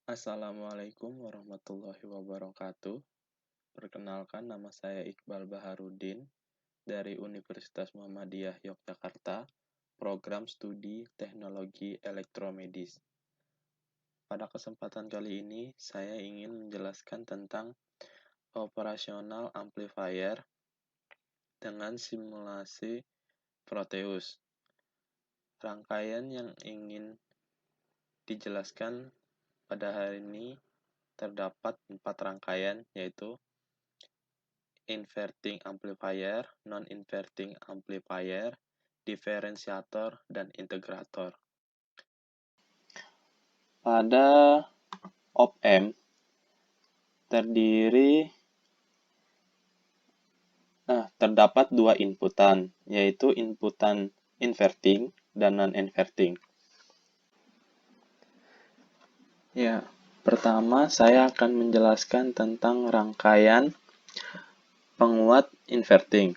Assalamualaikum warahmatullahi wabarakatuh. Perkenalkan, nama saya Iqbal Baharudin dari Universitas Muhammadiyah Yogyakarta, Program Studi Teknologi Elektromedis. Pada kesempatan kali ini, saya ingin menjelaskan tentang operasional amplifier dengan simulasi Proteus. Rangkaian yang ingin dijelaskan pada hari ini terdapat 4 rangkaian, yaitu inverting amplifier, non-inverting amplifier, diferensiator, dan integrator. Pada op-amp terdapat dua inputan, yaitu inputan inverting dan non-inverting. Ya, pertama saya akan menjelaskan tentang rangkaian penguat inverting.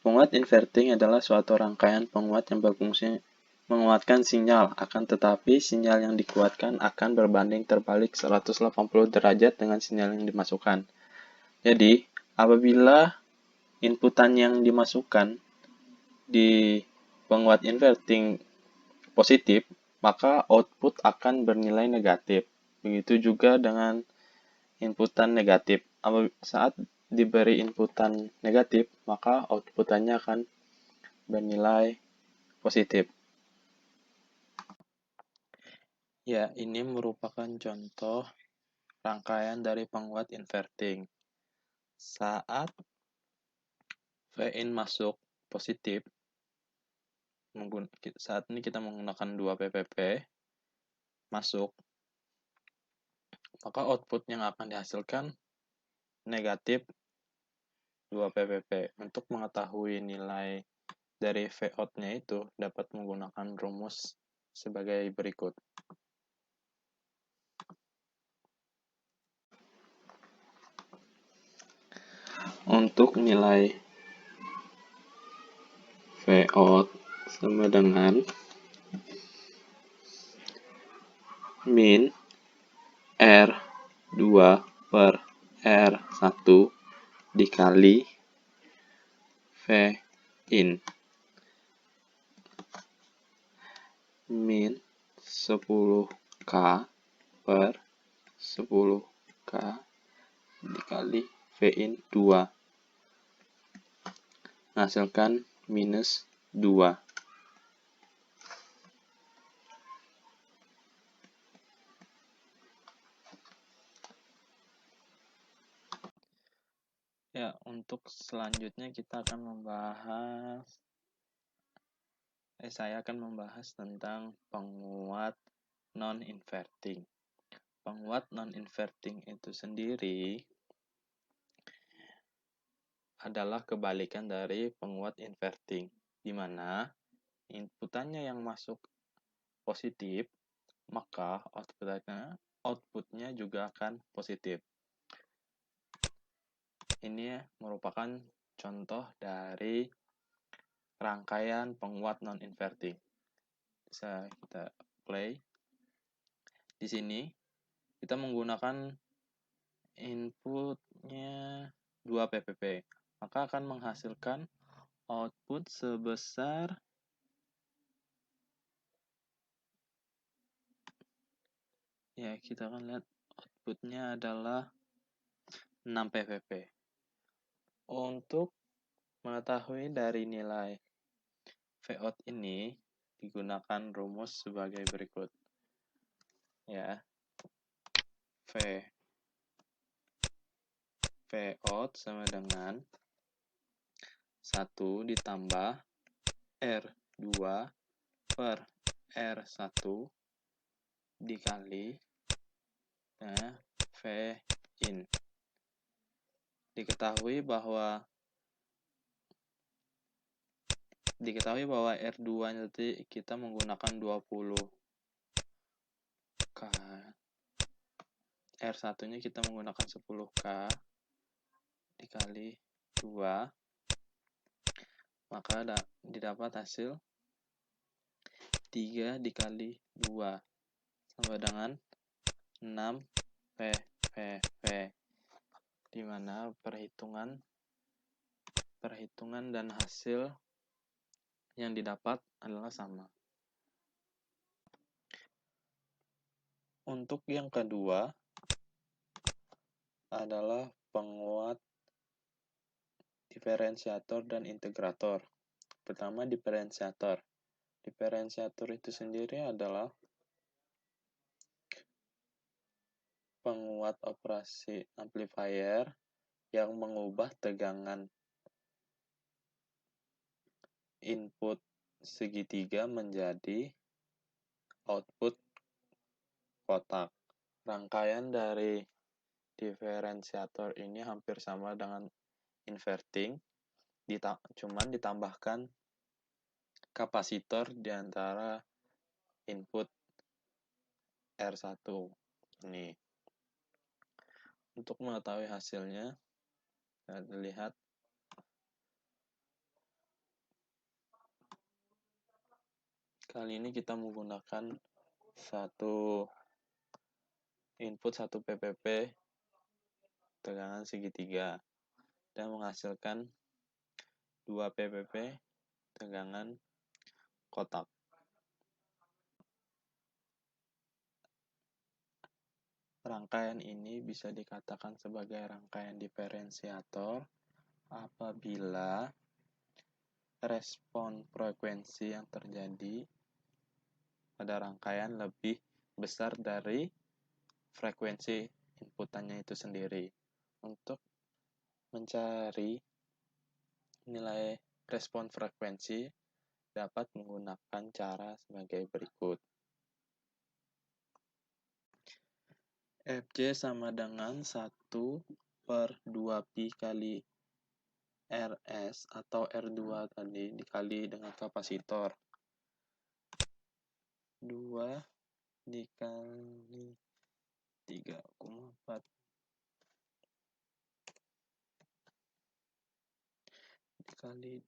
Penguat inverting adalah suatu rangkaian penguat yang berfungsi menguatkan sinyal, akan tetapi sinyal yang dikuatkan akan berbanding terbalik 180 derajat dengan sinyal yang dimasukkan. Jadi, apabila inputan yang dimasukkan di penguat inverting positif, maka output akan bernilai negatif. Begitu juga dengan inputan negatif. Saat diberi inputan negatif, maka outputannya akan bernilai positif. Ya, ini merupakan contoh rangkaian dari penguat inverting. Saat Vin masuk positif, saat ini kita menggunakan 2 PPP masuk, maka output yang akan dihasilkan negatif 2 PPP. Untuk mengetahui nilai dari Vout-nya itu dapat menggunakan rumus sebagai berikut. Untuk nilai Vout sama dengan min R2 per R1 dikali Vin. Min 10K per 10K dikali Vin 2. Menghasilkan minus 2. Ya, untuk selanjutnya kita akan saya akan membahas tentang penguat non-inverting. Penguat non-inverting itu sendiri adalah kebalikan dari penguat inverting, di mana inputannya yang masuk positif, maka outputnya juga akan positif. Ini merupakan contoh dari rangkaian penguat non-inverting. Bisa kita play. Di sini kita menggunakan inputnya 2 PPP, maka akan menghasilkan output sebesar kita akan lihat outputnya adalah 6 PPP. Untuk mengetahui dari nilai Vout ini digunakan rumus sebagai berikut. Ya. Vout sama dengan 1 ditambah R2 per R1 dikali Vin. Diketahui bahwa R2 nanti kita menggunakan 20K. R1-nya kita menggunakan 10K dikali 2, maka didapat hasil 3 dikali 2 sama dengan 6 PPP, di mana perhitungan dan hasil yang didapat adalah sama. Untuk yang kedua adalah penguat diferensiator dan integrator. Pertama, diferensiator. Diferensiator itu sendiri adalah penguat operasi amplifier yang mengubah tegangan input segitiga menjadi output kotak. Rangkaian dari diferensiator ini hampir sama dengan inverting, cuman ditambahkan kapasitor di antara input R1 ini. Untuk mengetahui hasilnya, kita lihat kali ini kita menggunakan satu input 1 PPP tegangan segitiga dan menghasilkan 2 PPP tegangan kotak. Rangkaian ini bisa dikatakan sebagai rangkaian diferensiator apabila respon frekuensi yang terjadi pada rangkaian lebih besar dari frekuensi inputannya itu sendiri. Untuk mencari nilai respon frekuensi dapat menggunakan cara sebagai berikut. Fj sama dengan 1/2pi kali Rs atau R2 tadi dikali dengan kapasitor. 2 dikali 3,4 dikali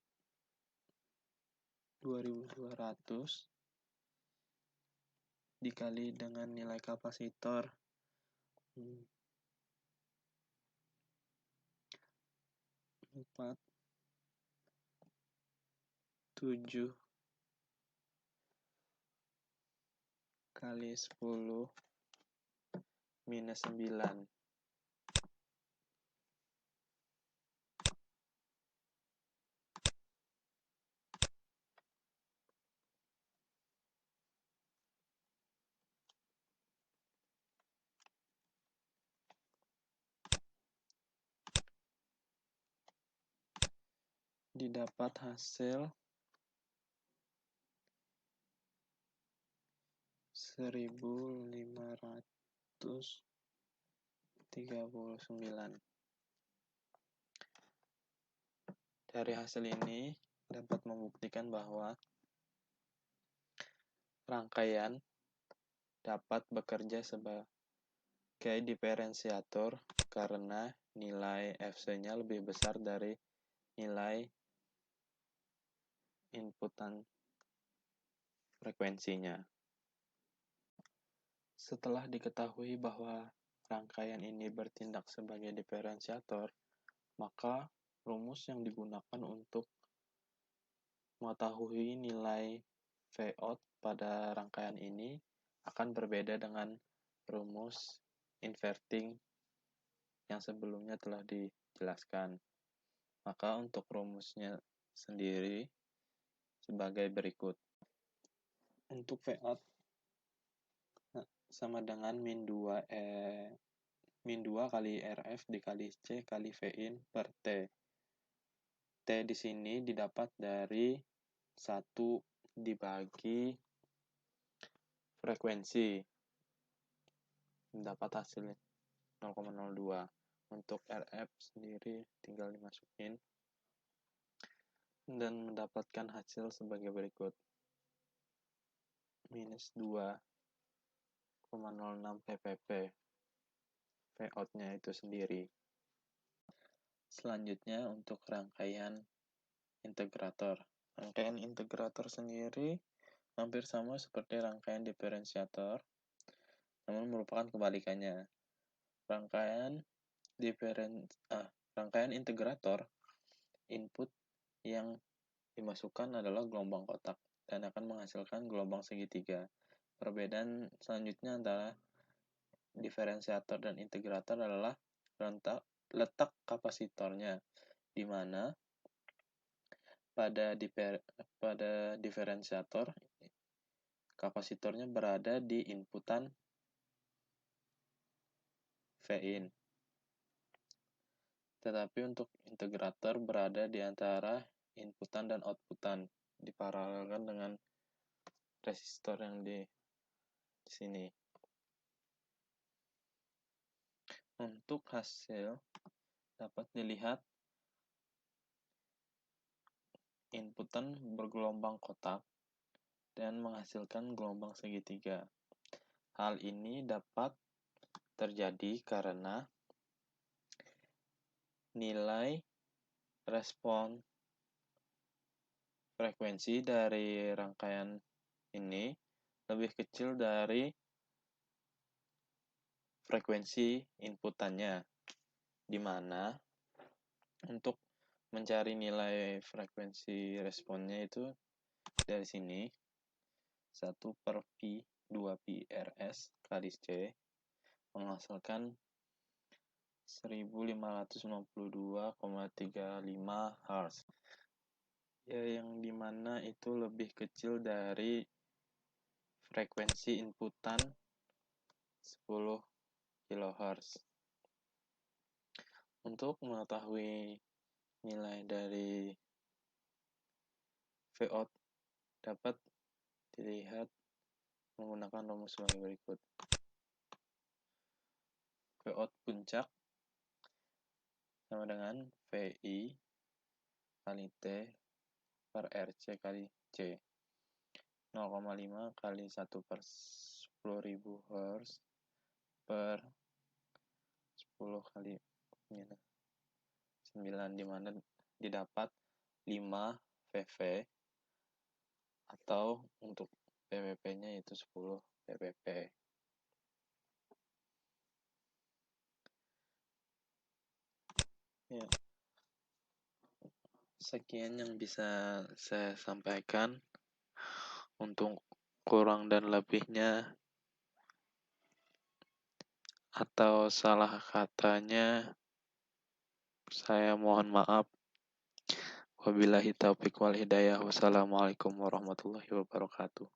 2200 dikali dengan nilai kapasitor 7 kali 10 minus 9. Didapat hasil 1539. Dari hasil ini dapat membuktikan bahwa rangkaian dapat bekerja sebagai diferensiator karena nilai Fc-nya lebih besar dari nilai inputan frekuensinya. Setelah diketahui bahwa rangkaian ini bertindak sebagai diferensiator, maka rumus yang digunakan untuk mengetahui nilai Vout pada rangkaian ini akan berbeda dengan rumus inverting yang sebelumnya telah dijelaskan. Maka untuk rumusnya sendiri sebagai berikut. Untuk Vout sama dengan min 2 kali RF dikali C kali Vin per T. T di sini didapat dari 1 dibagi frekuensi. Mendapat hasilnya 0,02. Untuk RF sendiri tinggal dimasukin dan mendapatkan hasil sebagai berikut. Minus 2,06 ppp. Vout-nya itu sendiri. Selanjutnya untuk rangkaian integrator. Rangkaian integrator sendiri hampir sama seperti rangkaian diferensiator. namun merupakan kebalikannya. Rangkaian integrator input yang dimasukkan adalah gelombang kotak dan akan menghasilkan gelombang segitiga. Perbedaan selanjutnya antara diferensiator dan integrator adalah letak kapasitornya, di mana pada diferensiator kapasitornya berada di inputan Vin, tetapi untuk integrator berada di antara inputan dan outputan, diparalelkan dengan resistor yang di sini. Untuk hasil dapat dilihat inputan bergelombang kotak dan menghasilkan gelombang segitiga. Hal ini dapat terjadi karena nilai respon frekuensi dari rangkaian ini lebih kecil dari frekuensi inputannya, di mana untuk mencari nilai frekuensi responnya itu dari sini 1/P 2Pi Rs kali C menghasilkan 1592,35 Hz, ya, yang dimana itu lebih kecil dari frekuensi inputan 10 kHz. Untuk mengetahui nilai dari Vout dapat dilihat menggunakan rumus sebagai berikut. Vout puncak sama dengan VI kali T per RC kali C. 0,5 kali 1/10.000 Hz per 10 kali 9, dimana didapat 5 VV atau untuk PWP-nya itu 10 PPP. Ya, sekian yang bisa saya sampaikan. Untuk kurang dan lebihnya atau salah katanya, saya mohon maaf. Wabillahi taufiq wal hidayah. Wassalamualaikum warahmatullahi wabarakatuh.